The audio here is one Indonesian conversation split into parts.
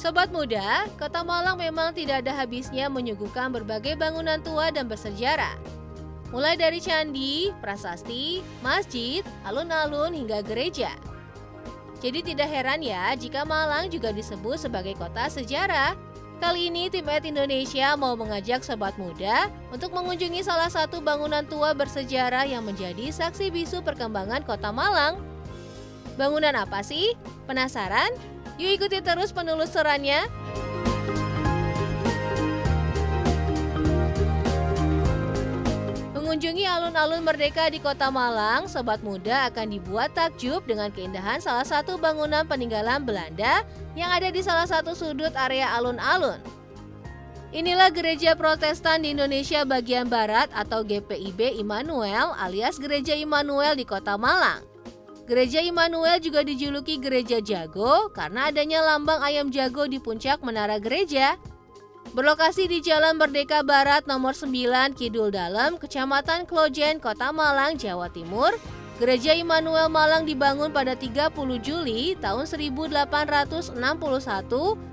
Sobat muda, Kota Malang memang tidak ada habisnya menyuguhkan berbagai bangunan tua dan bersejarah. Mulai dari candi, prasasti, masjid, alun-alun hingga gereja. Jadi tidak heran ya jika Malang juga disebut sebagai kota sejarah. Kali ini tim Ed Indonesia mau mengajak sobat muda untuk mengunjungi salah satu bangunan tua bersejarah yang menjadi saksi bisu perkembangan Kota Malang. Bangunan apa sih? Penasaran? Yuk ikuti terus penelusurannya. Mengunjungi alun-alun Merdeka di Kota Malang, sobat muda akan dibuat takjub dengan keindahan salah satu bangunan peninggalan Belanda yang ada di salah satu sudut area alun-alun. Inilah Gereja Protestan di Indonesia bagian Barat atau GPIB Immanuel alias Gereja Immanuel di Kota Malang. Gereja Immanuel juga dijuluki Gereja Jago karena adanya lambang ayam jago di puncak menara gereja. Berlokasi di Jalan Merdeka Barat nomor 9 Kidul Dalem, Kecamatan Klojen, Kota Malang, Jawa Timur, Gereja Immanuel Malang dibangun pada 30 Juli tahun 1861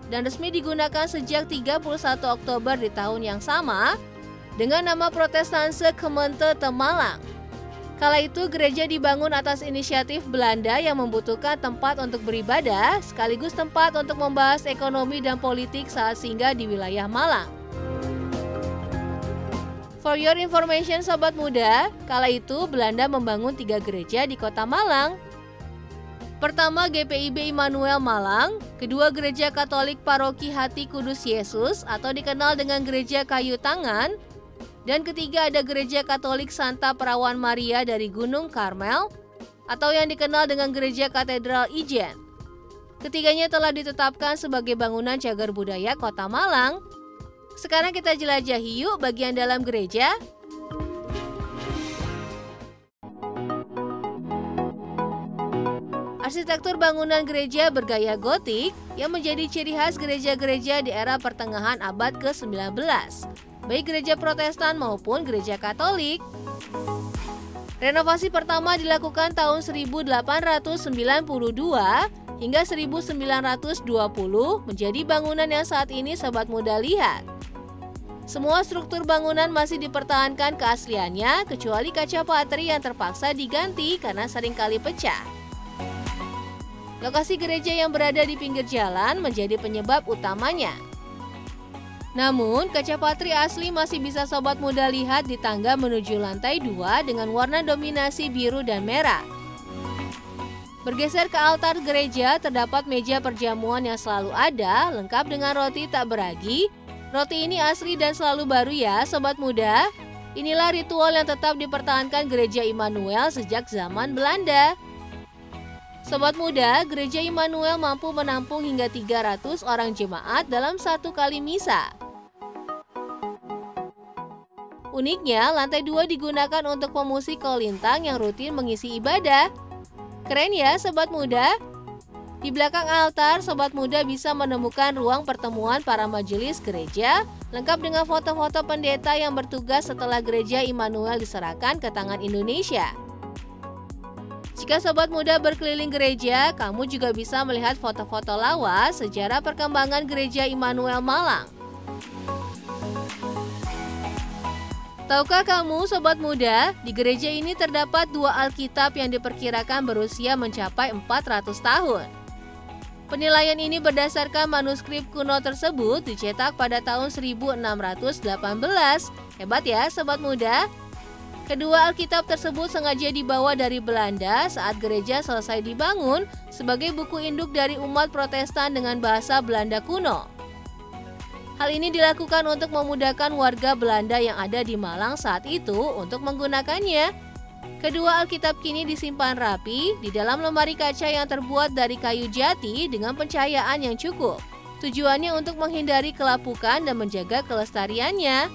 dan resmi digunakan sejak 31 Oktober di tahun yang sama dengan nama Protestanse Gemeente te Malang. Kala itu gereja dibangun atas inisiatif Belanda yang membutuhkan tempat untuk beribadah sekaligus tempat untuk membahas ekonomi dan politik saat singgah di wilayah Malang. For your information sobat muda, kala itu Belanda membangun 3 gereja di Kota Malang. Pertama GPIB Immanuel Malang, kedua Gereja Katolik Paroki Hati Kudus Yesus atau dikenal dengan Gereja Kayu Tangan, dan ketiga ada Gereja Katolik Santa Perawan Maria dari Gunung Karmel atau yang dikenal dengan Gereja Katedral Ijen. Ketiganya telah ditetapkan sebagai bangunan cagar budaya Kota Malang. Sekarang kita jelajahi yuk bagian dalam gereja. Arsitektur bangunan gereja bergaya gotik yang menjadi ciri khas gereja-gereja di era pertengahan abad ke-19. Baik gereja Protestan maupun gereja Katolik. Renovasi pertama dilakukan tahun 1892 hingga 1920 menjadi bangunan yang saat ini sobat muda lihat. Semua struktur bangunan masih dipertahankan keasliannya kecuali kaca patri yang terpaksa diganti karena seringkali pecah. Lokasi gereja yang berada di pinggir jalan menjadi penyebab utamanya. Namun, kaca patri asli masih bisa sobat muda lihat di tangga menuju lantai 2 dengan warna dominasi biru dan merah. Bergeser ke altar gereja, terdapat meja perjamuan yang selalu ada, lengkap dengan roti tak beragi. Roti ini asli dan selalu baru ya, sobat muda. Inilah ritual yang tetap dipertahankan Gereja Immanuel sejak zaman Belanda. Sobat muda, Gereja Immanuel mampu menampung hingga 300 orang jemaat dalam satu kali misa. Uniknya, lantai 2 digunakan untuk pemusik kolintang yang rutin mengisi ibadah. Keren ya sobat muda? Di belakang altar, sobat muda bisa menemukan ruang pertemuan para majelis gereja, lengkap dengan foto-foto pendeta yang bertugas setelah Gereja Immanuel diserahkan ke tangan Indonesia. Jika sobat muda berkeliling gereja, kamu juga bisa melihat foto-foto lawas sejarah perkembangan Gereja Immanuel Malang. Tahukah kamu sobat muda, di gereja ini terdapat 2 Alkitab yang diperkirakan berusia mencapai 400 tahun. Penilaian ini berdasarkan manuskrip kuno tersebut dicetak pada tahun 1618. Hebat ya sobat muda? Kedua Alkitab tersebut sengaja dibawa dari Belanda saat gereja selesai dibangun sebagai buku induk dari umat Protestan dengan bahasa Belanda kuno. Hal ini dilakukan untuk memudahkan warga Belanda yang ada di Malang saat itu untuk menggunakannya. Kedua Alkitab kini disimpan rapi di dalam lemari kaca yang terbuat dari kayu jati dengan pencahayaan yang cukup. Tujuannya untuk menghindari kelapukan dan menjaga kelestariannya.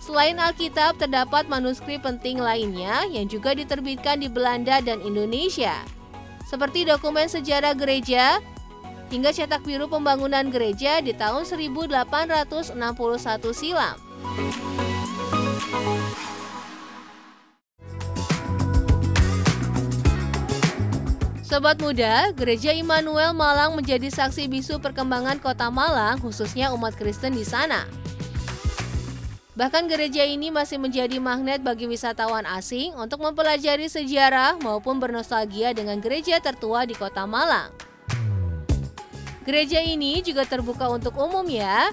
Selain Alkitab, terdapat manuskrip penting lainnya yang juga diterbitkan di Belanda dan Indonesia, seperti dokumen sejarah gereja, hingga cetak biru pembangunan gereja di tahun 1861 silam. Sobat muda, Gereja Immanuel Malang menjadi saksi bisu perkembangan kota Malang, khususnya umat Kristen di sana. Bahkan gereja ini masih menjadi magnet bagi wisatawan asing untuk mempelajari sejarah maupun bernostalgia dengan gereja tertua di kota Malang. Gereja ini juga terbuka untuk umum ya.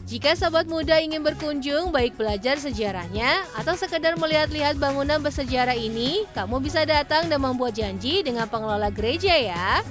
Jika sobat muda ingin berkunjung, baik belajar sejarahnya atau sekedar melihat-lihat bangunan bersejarah ini, kamu bisa datang dan membuat janji dengan pengelola gereja ya.